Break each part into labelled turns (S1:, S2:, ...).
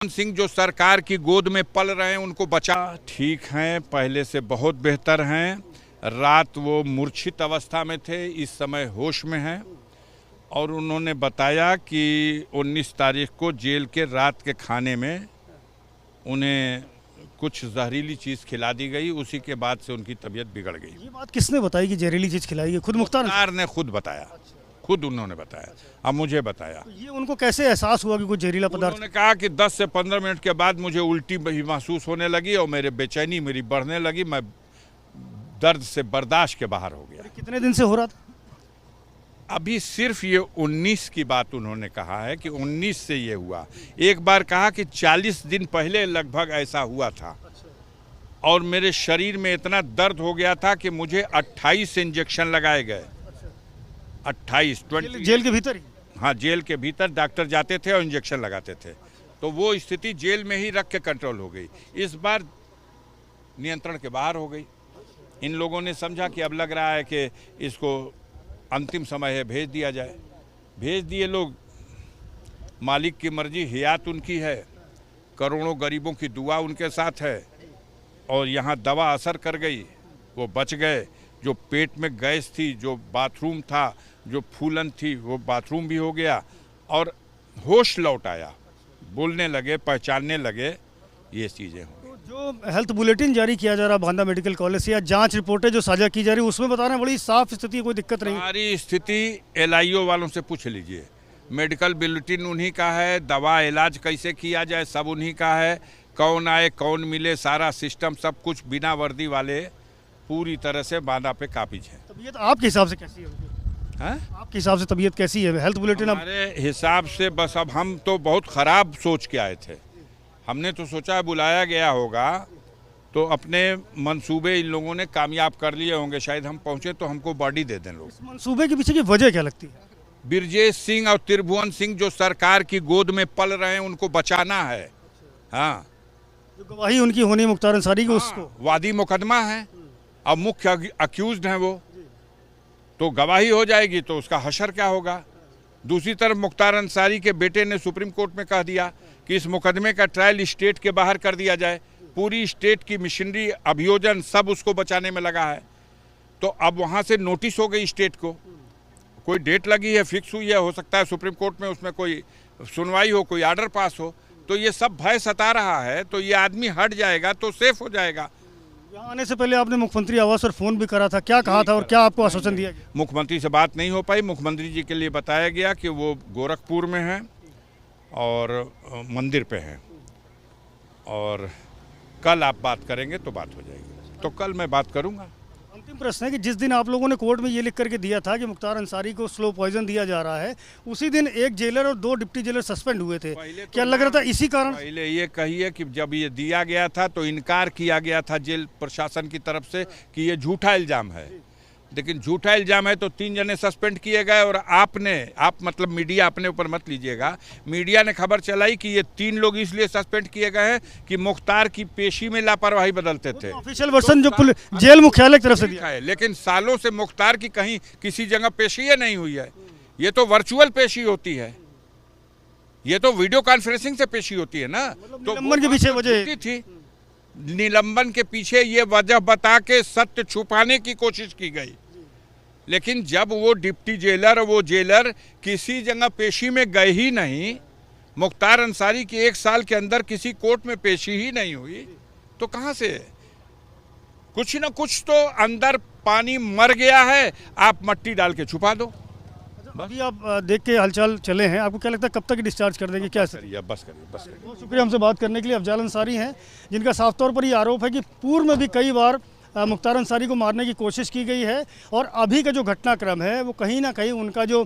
S1: सिंह जो सरकार की गोद में पल रहे हैं उनको बचा ठीक हैं, पहले से बहुत बेहतर हैं। रात वो मूर्छित अवस्था में थे, इस समय होश में हैं और उन्होंने बताया कि 19 तारीख को जेल के रात के खाने में उन्हें कुछ जहरीली चीज़ खिला दी गई, उसी के बाद से उनकी तबीयत बिगड़ गई।
S2: ये बात किसने बताई कि जहरीली चीज़ खिलाई है? खुद मुख्तार
S1: ने खुद बताया, खुद उन्होंने बताया, अब मुझे बताया।
S2: तो ये उनको कैसे एहसास हुआ कि कोई जहरीला पदार्थ?
S1: उन्होंने कहा कि 10 से 15 मिनट के बाद मुझे उल्टी भी महसूस होने लगी और मेरे बेचैनी मेरी बढ़ने लगी, मैं दर्द से बर्दाश्त के बाहर हो गया।
S2: कितने दिन से हो रहा था?
S1: अभी सिर्फ ये 19 की बात उन्होंने कहा है कि 19 से ये हुआ। एक बार कहा कि 40 दिन पहले लगभग ऐसा हुआ था और मेरे शरीर में इतना दर्द हो गया था कि मुझे 28 इंजेक्शन लगाए गए। 28
S2: जेल के भीतर ही?
S1: हाँ, जेल के भीतर डॉक्टर जाते थे और इंजेक्शन लगाते थे, तो वो स्थिति जेल में ही रख के कंट्रोल हो गई। इस बार नियंत्रण के बाहर हो गई। इन लोगों ने समझा कि अब लग रहा है कि इसको अंतिम समय है, भेज दिया जाए। भेज दिए लोग, मालिक की मर्जी, हियात उनकी है, करोड़ों गरीबों की दुआ उनके साथ है और यहाँ दवा असर कर गई, वो बच गए। जो पेट में गैस थी, जो बाथरूम था, जो फूलन थी, वो बाथरूम भी हो गया और होश लौट आया, बोलने लगे, पहचानने लगे, ये चीज़ें हों।
S2: जो हेल्थ बुलेटिन जारी किया जा रहा है बांदा मेडिकल कॉलेज से या जांच रिपोर्टें जो साझा की जा रही है उसमें बता रहे हैं बड़ी साफ स्थिति है, कोई दिक्कत नहीं।
S1: हमारी स्थिति LIO वालों से पूछ लीजिए, मेडिकल बुलेटिन उन्हीं का है, दवा इलाज कैसे किया जाए सब उन्हीं का है, कौन आए कौन मिले सारा सिस्टम सब कुछ बिना वर्दी वाले पूरी तरह से बांदा पे काबिज है।
S2: तबीयत आपके हिसाब से कैसी है? आपके हिसाब से तबीयत कैसी है? हेल्थ बुलेटिन
S1: हमारे हिसाब से बस अब हम तो बहुत ख़राब सोच के आए थे। हमने तो सोचा बुलाया गया होगा तो अपने मंसूबे इन लोगों ने कामयाब कर लिए होंगे, शायद हम पहुंचे तो हमको बॉडी दे दें लोग।
S2: इस मंसूबे के पीछे की वजह क्या लगती है?
S1: ब्रजेश सिंह और त्रिभुवन सिंह जो सरकार की गोद में पल रहे हैं उनको बचाना है। हाँ,
S2: जो गवाही उनकी होनी मुख्तार अंसारी की, उसको
S1: वादी मुकदमा है और मुख्य अक्यूज्ड हैं वो, तो गवाही हो जाएगी तो उसका हशर क्या होगा। दूसरी तरफ मुख्तार अंसारी के बेटे ने सुप्रीम कोर्ट में कह दिया कि इस मुकदमे का ट्रायल स्टेट के बाहर कर दिया जाए, पूरी स्टेट की मिशनरी अभियोजन सब उसको बचाने में लगा है। तो अब वहाँ से नोटिस हो गई स्टेट को, कोई डेट लगी है, फिक्स हुई है, हो सकता है सुप्रीम कोर्ट में उसमें कोई सुनवाई हो, कोई आर्डर पास हो, तो ये सब भय सता रहा है, तो ये आदमी हट जाएगा तो सेफ हो जाएगा।
S2: यहाँ आने से पहले आपने मुख्यमंत्री आवास पर फोन भी करा था, क्या कहा था और क्या आपको आश्वासन दिया गया?
S1: मुख्यमंत्री से बात नहीं हो पाई। मुख्यमंत्री जी के लिए बताया गया कि वो गोरखपुर में हैं और मंदिर पे हैं और कल आप बात करेंगे तो बात हो जाएगी, तो कल मैं बात करूंगा।
S2: अंतिम प्रश्न है कि जिस दिन आप लोगों ने कोर्ट में ये लिख करके दिया था कि मुख्तार अंसारी को स्लो पॉइजन दिया जा रहा है, उसी दिन एक जेलर और 2 डिप्टी जेलर सस्पेंड हुए थे। क्या लग रहा था इसी कारण?
S1: पहले ये कहिए कि जब ये दिया गया था तो इनकार किया गया था जेल प्रशासन की तरफ से कि ये झूठा इल्जाम है, लेकिन झूठा इल्जाम है तो 3 जने सस्पेंड किए गए और आप मतलब मीडिया अपने ऊपर मत लीजिएगा, मीडिया ने खबर चलाई कि ये 3 लोग इसलिए सस्पेंड किए गए हैं कि मुख्तार की पेशी में लापरवाही बदलते थे।
S2: ऑफिशियल वर्जन जो जेल मुख्यालय की तरफ से दिया
S1: है, लेकिन सालों से मुख्तार की कहीं किसी जगह पेशी नहीं हुई है। ये तो वर्चुअल पेशी होती है, ये तो वीडियो कॉन्फ्रेंसिंग से पेशी होती है ना। तो
S2: निलंबन के पीछे वजह
S1: थी, निलंबन के पीछे ये वजह बता के सत्य छुपाने की कोशिश की गई, लेकिन जब वो डिप्टी जेलर वो जेलर किसी जगह पेशी में गए ही नहीं, मुख्तार अंसारी की 1 साल के अंदर किसी कोर्ट में पेशी ही नहीं हुई, तो कहाँ से? कुछ न कुछ तो अंदर पानी मर गया है, आप मट्टी डाल के छुपा दो।
S2: अभी आप देख के हालचाल चले हैं, आपको क्या लगता है कब तक डिस्चार्ज कर देंगे? क्या सर?
S1: बस करिए।
S2: बहुत शुक्रिया हमसे बात करने के लिए। अफजाल अंसारी हैं जिनका साफ तौर पर ये आरोप है कि पूर्व में भी कई बार मुख्तार अंसारी को मारने की कोशिश की गई है और अभी का जो घटनाक्रम है वो कहीं ना कहीं उनका जो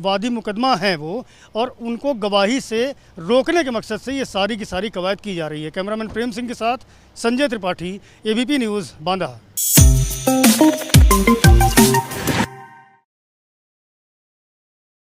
S2: वादी मुकदमा है वो और उनको गवाही से रोकने के मकसद से ये सारी की सारी कवायद की जा रही है। कैमरामैन प्रेम सिंह के साथ संजय त्रिपाठी, ABP न्यूज़, बांदा।